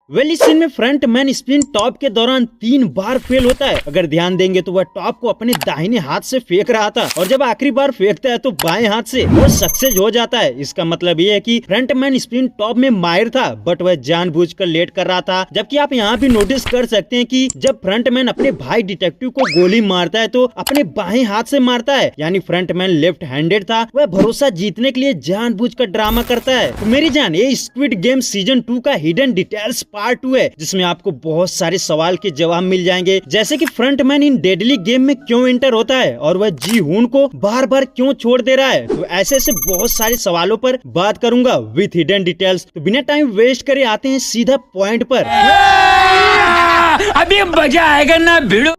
Well इस scene में front man spin top के दौरान 3 बार फेल होता है। अगर ध्यान देंगे तो वह टॉप को अपने दाहिने हाथ से फेंक रहा था और जब आखिरी बार फेंकता है तो बाएं हाथ से वो सक्सेस हो जाता है। इसका मतलब ये है कि फ्रंट मैन स्पिन टॉप में माहिर था बट वह जानबूझकर लेट कर रहा था। जबकि आप यहाँ भी नोटिस कर सकते हैं कि जब फ्रंट मैन अपने भाई डिटेक्टिव को गोली मारता है तो अपने बाएं हाथ से मारता है, यानी फ्रंट मैन लेफ्ट हैंडेड था। वह भरोसा जीतने के लिए जानबूझकर ड्रामा करता है। तो मेरी जान ये स्क्विड गेम सीजन 2 का हिडन डिटेल्स पार्ट 2 है जिसमें आपको बहुत सारे सवाल के जवाब मिल जाएंगे, जैसे कि front man in deadly game में क्यों एंटर होता है और वह जी हुन को बार बार क्यों छोड़ दे रहा है। तो ऐसे बहुत सारे सवालों पर बात करूंगा विथ हिडन डिटेल्स। तो बिना टाइम वेस्ट करे आते हैं सीधा पॉइंट पर। अभी मजा आएगा ना भिड़ो।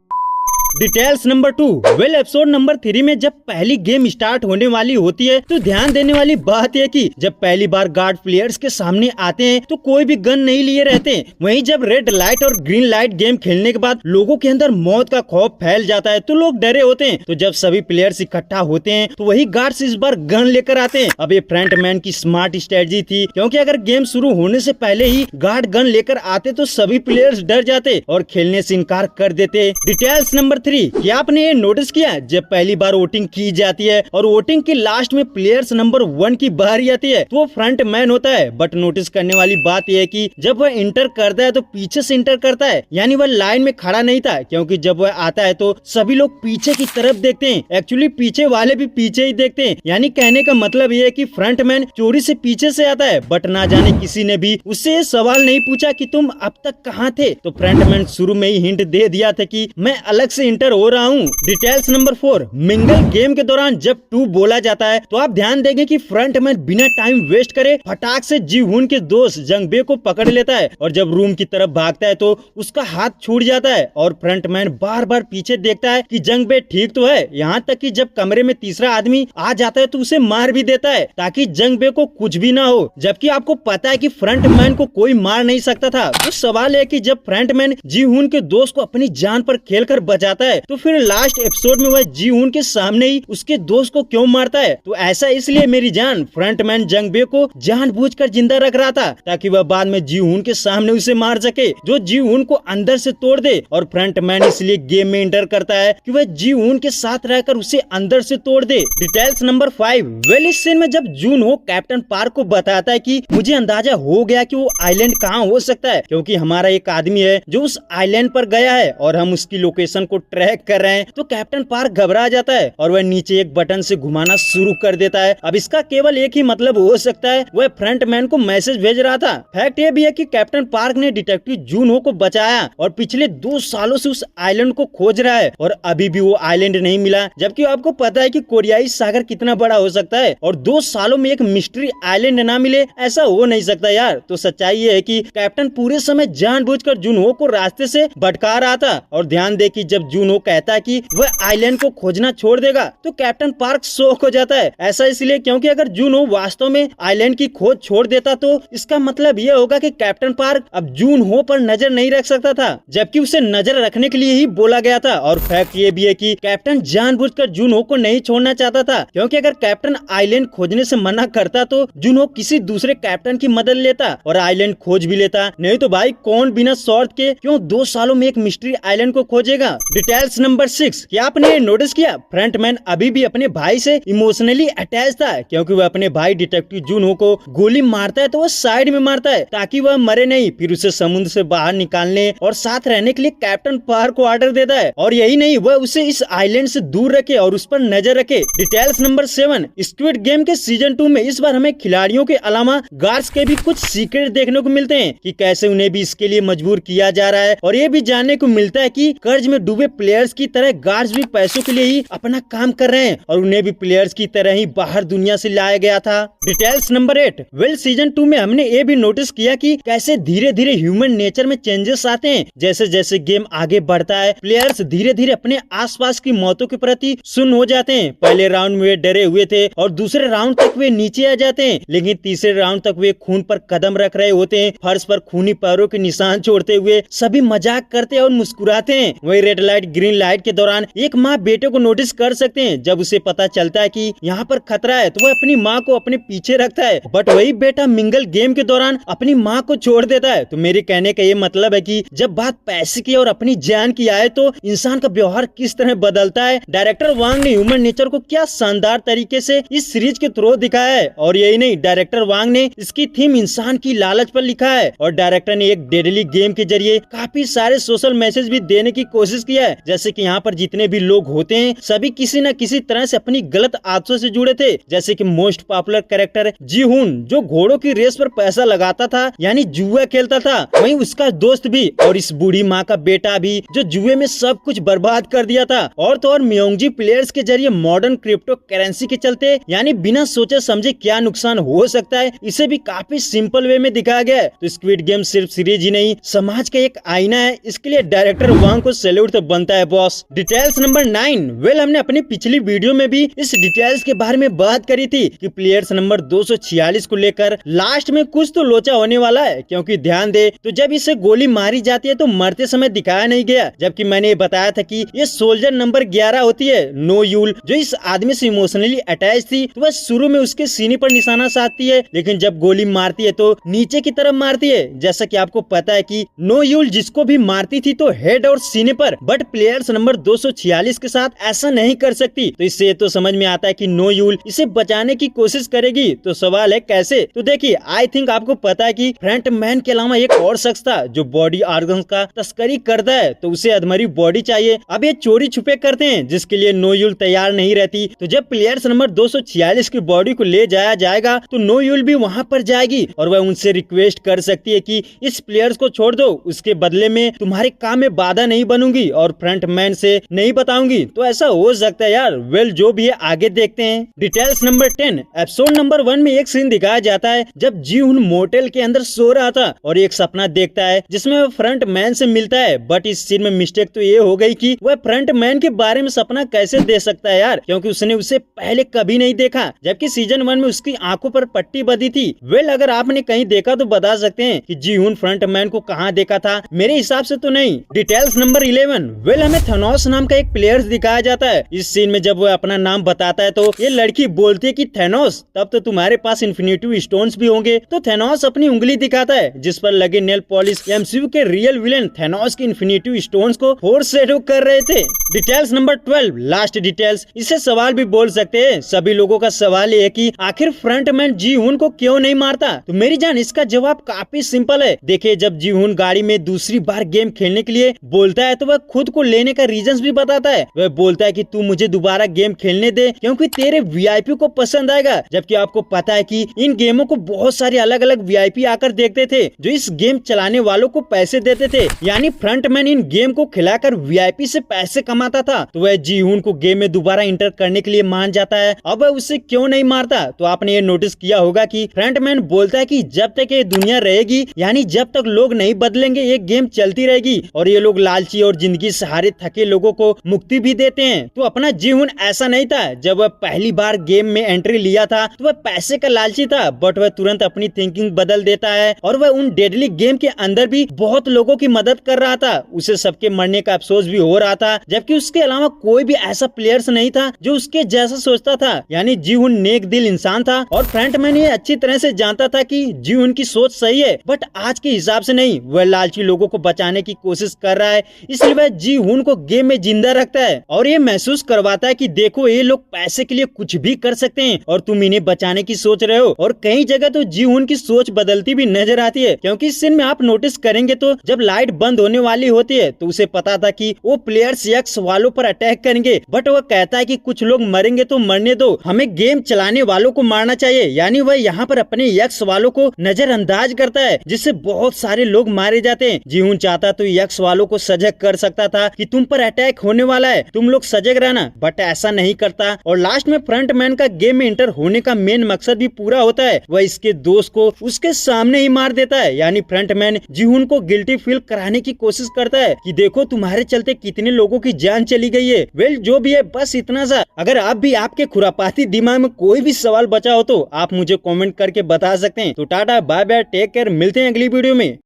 Details number 2। Well episode number 3 में जब पहली गेम स्टार्ट होने वाली होती है तो ध्यान देने वाली बात है कि जब पहली बार गार्ड प्लेयर्स के सामने आते हैं तो कोई भी गन नहीं लिए रहते। वहीं जब रेड लाइट और ग्रीन लाइट गेम खेलने के बाद लोगों के अंदर मौत का खौफ फैल जाता है तो लोग डरे होते हैं। तो जब सभी प्लेयर्स इकट्ठा होते हैं तो वही गार्ड्स इस बार गन लेकर आते हैं। अब ये फ्रंट मैन की स्मार्ट स्ट्रेटजी थी, क्योंकि अगर गेम शुरू होने से पहले ही गार्ड गन लेकर आते तो सभी प्लेयर्स डर जाते और खेलने से इनकार कर देते। Details number 3। क्या आपने ये नोटिस किया जब पहली बार वोटिंग की जाती है और वोटिंग के लास्ट में प्लेयर्स नंबर 1 की बारी आती है तो वो फ्रंट मैन होता है। बट नोटिस करने वाली बात यह है कि जब वह इंटर करता है तो पीछे से इंटर करता है, यानी वह लाइन में खड़ा नहीं था, क्योंकि जब वह आता है तो सभी लोग पीछे की तरफ देखते हैं। एक्चुअली पीछे वाले भी पीछे ही देखते हैं, यानी कहने का मतलब ये है कि फ्रंट मैन चोरी से पीछे से आता है। बट ना जाने किसी ने भी उससे ये सवाल नहीं पूछा कि तुम अब तक कहाँ थे। तो फ्रंट मैन शुरू में ही हिंट दे दिया था कि मैं अलग से इंटर हो रहा हूँ। Details number 4। मिंगल गेम के दौरान जब 2 बोला जाता है तो आप ध्यान देंगे कि फ्रंट मैन बिना टाइम वेस्ट करे फटाक से जी हुन के दोस्त जंगबे को पकड़ लेता है और जब रूम की तरफ भागता है तो उसका हाथ छूट जाता है और फ्रंट मैन बार बार पीछे देखता है कि जंगबे ठीक तो है। यहाँ तक कि जब कमरे में तीसरा आदमी आ जाता है तो उसे मार भी देता है ताकि जंगबे को कुछ भी ना हो, जबकि आपको पता है कि फ्रंट मैन को कोई मार नहीं सकता था। तो सवाल है कि जब फ्रंट मैन जी हुन के दोस्त को अपनी जान पर खेलकर बचाता है तो फिर लास्ट एपिसोड में वह जी हुन के सामने ही उसके दोस्त को क्यों मारता है। तो ऐसा इसलिए मेरी जान फ्रंट मैन जंगबे को जानबूझकर जिंदा रख रहा था ताकि वह बाद में जी हुन के सामने उसे मार सके, जो जी हुन को अंदर से तोड़ दे। और फ्रंट मैन इसलिए गेम में एंटर करता है कि वह जी हुन के साथ रहकर उसे अंदर से तोड़ दे। Details number 5। वेल इस सीन में जब जून हो कैप्टन पार्क को बताता है कि मुझे अंदाजा हो गया कि वो आइलैंड कहाँ हो सकता है, क्योंकि हमारा एक आदमी है जो उस आइलैंड पर गया है और हम उसकी लोकेशन को ट्रैक कर रहे हैं। तो कैप्टन पार्क घबरा जाता है और वह नीचे एक बटन से घुमाना शुरू कर देता है। अब इसका केवल एक ही मतलब हो सकता है, वह फ्रंट मैन को मैसेज भेज रहा था। फैक्ट ये भी है कि कैप्टन पार्क ने डिटेक्टिव जून हो को बचाया और पिछले 2 सालों से उस आइलैंड को खोज रहा है और अभी भी वो आइलैंड नहीं मिला, जबकि आपको पता है कि कोरियाई सागर कितना बड़ा हो सकता है और 2 सालों में एक मिस्ट्री आइलैंड ना मिले, ऐसा हो नहीं सकता यार। तो सच्चाई ये है कि कैप्टन पूरे समय जानबूझकर जून हो को रास्ते से भटका रहा था। और ध्यान दे कि जब जून हो कहता है कि वह आइलैंड को खोजना छोड़ देगा तो कैप्टन पार्क शॉक हो जाता है। ऐसा इसलिए क्योंकि अगर जूनो वास्तव में आइलैंड की खोज छोड़ देता तो इसका मतलब यह होगा कि कैप्टन पार्क अब जून हो पर नजर नहीं रख सकता था, जबकि उसे नजर रखने के लिए ही बोला गया था। और फैक्ट ये भी है कि कैप्टन जानबूझकर जून हो को नहीं छोड़ना चाहता था, क्योंकि अगर कैप्टन आइलैंड खोजने से मना करता तो जून हो किसी दूसरे कैप्टन की मदद लेता और आइलैंड खोज भी लेता। नहीं तो भाई कौन बिना शॉर्ट के क्यों 2 सालों में एक मिस्ट्री आइलैंड को खोजेगा। Details number 6। क्या आपने नोटिस किया फ्रंट मैन अभी भी अपने भाई से इमोशनली अटैच था, क्योंकि वह अपने भाई डिटेक्टिव जून हो को गोली मारता है तो वह साइड में मारता है ताकि वह मरे नहीं, फिर उसे समुद्र से बाहर निकालने और साथ रहने के लिए कैप्टन पार्क को ऑर्डर देता है। और यही नहीं, वह उसे इस आइलैंड से दूर रखे और उस पर नजर रखे। Details number 7। स्क्विड गेम के सीजन 2 में इस बार हमें खिलाड़ियों के अलावा गार्ड्स के भी कुछ सीक्रेट देखने को मिलते हैं कि कैसे उन्हें भी इसके लिए मजबूर किया जा रहा है। और ये भी जानने को मिलता है कि कर्ज में डूबे प्लेयर्स की तरह गार्ड्स भी पैसों के लिए ही अपना काम कर रहे हैं और उन्हें भी प्लेयर्स की तरह ही बाहर दुनिया से लाया गया था। Details number 8। वेल सीजन 2 में हमने ये भी नोटिस किया कि कैसे धीरे धीरे ह्यूमन नेचर में चेंजेस आते हैं। जैसे जैसे गेम आगे बढ़ता है प्लेयर्स धीरे धीरे अपने आसपास की मौतों के प्रति सुन्न हो जाते हैं। पहले राउंड में वे डरे हुए थे और दूसरे राउंड तक वे नीचे आ जाते हैं, लेकिन तीसरे राउंड तक वे खून पर कदम रख रहे होते हैं। फर्श पर खूनी पैरों के निशान छोड़ते हुए सभी मजाक करते और मुस्कुराते हैं। वही रेड लाइट ग्रीन लाइट के दौरान एक माँ बेटे को नोटिस कर सकते हैं। जब उसे पता चलता है कि यहाँ पर खतरा है तो वह अपनी माँ को अपने पीछे रखता है, बट वही बेटा मिंगल गेम के दौरान अपनी माँ को छोड़ देता है। तो मेरे कहने का ये मतलब है कि जब बात पैसे की और अपनी जान की आए तो इंसान का व्यवहार किस तरह बदलता है। डायरेक्टर वांग ने ह्यूमन नेचर को क्या शानदार तरीके से इस सीरीज के थ्रू दिखाया है। और यही नहीं, डायरेक्टर वांग ने इसकी थीम इंसान की लालच पर लिखा है और डायरेक्टर ने एक डेडली गेम के जरिए काफी सारे सोशल मैसेज भी देने की कोशिश किया है। जैसे कि यहाँ पर जितने भी लोग होते हैं सभी किसी न किसी तरह से अपनी गलत आदतों से जुड़े थे। जैसे कि मोस्ट पॉपुलर कैरेक्टर जी हुन जो घोड़ों की रेस पर पैसा लगाता था यानी जुआ खेलता था, वहीं उसका दोस्त भी और इस बूढ़ी माँ का बेटा भी जो जुए में सब कुछ बर्बाद कर दिया था। और तो और म्योंगजी प्लेयर्स के जरिए मॉडर्न क्रिप्टो करेंसी के चलते यानी बिना सोचे समझे क्या नुकसान हो सकता है इसे भी काफी सिंपल वे में दिखाया गया है। तो स्क्विड गेम सिर्फ सीरीज ही नहीं समाज का एक आईना है, इसके लिए डायरेक्टर वांग को सैल्यूट तो बनता है बॉस। Details number 9। वेल हमने अपनी पिछली वीडियो में भी इस डिटेल्स के बारे में बात करी थी कि प्लेयर्स नंबर 246 को लेकर लास्ट में कुछ तो लोचा होने वाला है, क्योंकि ध्यान दे तो जब इसे गोली मारी जाती है तो मरते समय दिखाया नहीं गया, जबकि मैंने ये बताया था कि ये सोल्जर नंबर 11 होती है नो यूल जो इस आदमी से इमोशनली अटैच थी। तो वह शुरू में उसके सीने पर निशाना साधती है लेकिन जब गोली मारती है तो नीचे की तरफ मारती है। जैसा कि आपको पता है कि नो यूल जिसको भी मारती थी तो हेड और सीने पर, बट प्लेयर्स नंबर 246 के साथ ऐसा नहीं कर सकती। तो इससे तो समझ में आता है कि नो यूल इसे बचाने की कोशिश करेगी। तो सवाल है कैसे? तो देखिए आई थिंक आपको पता है कि फ्रंट मैन के अलावा एक और शख्स था जो बॉडी ऑर्गन्स का तस्करी करता है, तो उसे अधमरी बॉडी चाहिए। अब ये चोरी छुपे करते हैं जिसके लिए नो यूल तैयार नहीं रहती। तो जब प्लेयर्स नंबर 246 की बॉडी को ले जाया जाएगा तो नो यूल भी वहाँ पर जाएगी और वह उनसे रिक्वेस्ट कर सकती है कि इस प्लेयर्स को छोड़ दो, उसके बदले में तुम्हारे काम में बाधा नहीं बनूंगी और फ्रंट मैन से नहीं बताऊंगी। तो ऐसा हो सकता है यार। वेल जो भी है आगे देखते हैं। Details number 10। एपिसोड नंबर 1 में एक सीन दिखाया जाता है जब जी हुन मोटेल के अंदर सो रहा था और एक सपना देखता है जिसमें वह फ्रंट मैन से मिलता है, बट इस सीन में मिस्टेक तो ये हो गई कि वह फ्रंट मैन के बारे में सपना कैसे दे सकता है यार, क्योंकि उसने उसे पहले कभी नहीं देखा, जबकि सीजन 1 में उसकी आंखों पर पट्टी बंधी थी। वेल अगर आपने कहीं देखा तो बता सकते हैं कि जी हुन फ्रंट मैन को कहाँ देखा था। मेरे हिसाब से तो नहीं। Details number 11। वेल हमें थेनोस नाम का एक प्लेयर दिखाया जाता है। इस सीन में जब वो अपना नाम बताता है तो ये लड़की बोलती है कि थेनोस तब तो तुम्हारे पास इन्फिनिटी स्टोन्स भी होंगे। तो थेनोस अपनी उंगली दिखाता है जिस पर लगे नेल पॉलिश एमसीयू के रियल विलेन थेनोस की इन्फिनिटी स्टोन्स को फोरशैडो कर रहे थे। Details number 12। Last details. इसे सवाल भी बोल सकते हैं। सभी लोगों का सवाल ये है कि आखिर फ्रंट मैन जी हुन को क्यों नहीं मारता? तो मेरी जान इसका जवाब काफी सिंपल है। देखिए जब जी हुन गाड़ी में दूसरी बार गेम खेलने के लिए बोलता है तो वह खुद को लेने का रीजंस भी बताता है। वह बोलता है कि तू मुझे दोबारा गेम खेलने दे क्योंकि तेरे वीआईपी को पसंद आएगा, जबकि आपको पता है कि इन गेमों को बहुत सारे अलग अलग वीआईपी आकर देखते थे जो इस गेम चलाने वालों को पैसे देते थे, यानी फ्रंटमैन इन गेम को खिलाकर वीआईपी से पैसे कमाता था। तो वह जी हुन को गेम में दोबारा इंटर करने के लिए मान जाता है। अब वह उसे क्यों नहीं मारता? तो आपने ये नोटिस किया होगा कि फ्रंटमैन बोलता है कि जब तक ये दुनिया रहेगी यानी जब तक लोग नहीं बदलेंगे ये गेम चलती रहेगी और ये लोग लालची और जिंदगी से हारे थके लोगों को मुक्ति भी देते हैं। तो अपना जी हुन ऐसा नहीं था। जब वह पहली बार गेम में एंट्री लिया था तो वह पैसे का लालची था, बट वह तुरंत अपनी थिंकिंग बदल देता है और वह उन डेडली गेम के अंदर भी बहुत लोगों की मदद कर रहा था। उसे सबके मरने का अफसोस भी हो रहा था, जबकि उसके अलावा कोई भी ऐसा प्लेयर्स नहीं था जो उसके जैसा सोचता था। यानी जी हुन नेक दिल इंसान था और फ्रंटमैन ये अच्छी तरह से जानता था कि जी हुन की सोच सही है, बट आज के हिसाब से नहीं। वह लालची लोगों को बचाने की कोशिश कर रहा है, इसलिए वह जी हुन को गेम में जिंदा रखता है और ये महसूस करवाता है कि देखो ये लोग पैसे के लिए कुछ भी कर सकते हैं और तुम इन्हें बचाने की सोच रहे हो। और कई जगह तो जी हुन की सोच बदलती भी नजर आती है, क्योंकि इस सीन में आप नोटिस करेंगे तो जब लाइट बंद होने वाली होती है तो उसे पता था कि वो प्लेयर्स एक्स वालों पर अटैक करेंगे, बट वह कहता है कि कुछ लोग मरेंगे तो मरने दो, हमें गेम चलाने वालों को मारना चाहिए। यानी वह यहाँ पर अपने एक्स वालों को नजरअंदाज करता है जिससे बहुत सारे लोग मारे जाते हैं। जी हुन चाहता तो एक्स वालों को सजग कर सकता था कि तुम पर अटैक होने वाला है, तुम लोग सजग रहना, बट ऐसा नहीं करता। और लास्ट में फ्रंटमैन का गेम में इंटर होने का मेन मकसद भी पूरा होता है। वह इसके दोस्त को उसके सामने ही मार देता है। यानी फ्रंटमैन जी हुन को गिल्टी फील कराने की कोशिश करता है कि देखो तुम्हारे चलते कितने लोगों की जान चली गई है। वेल जो भी है बस इतना सा। अगर आप भी आपके खुरापाती दिमाग में कोई भी सवाल बचा हो तो आप मुझे कमेंट करके बता सकते हैं। तो tata bye bye, take care, मिलते हैं अगली वीडियो में।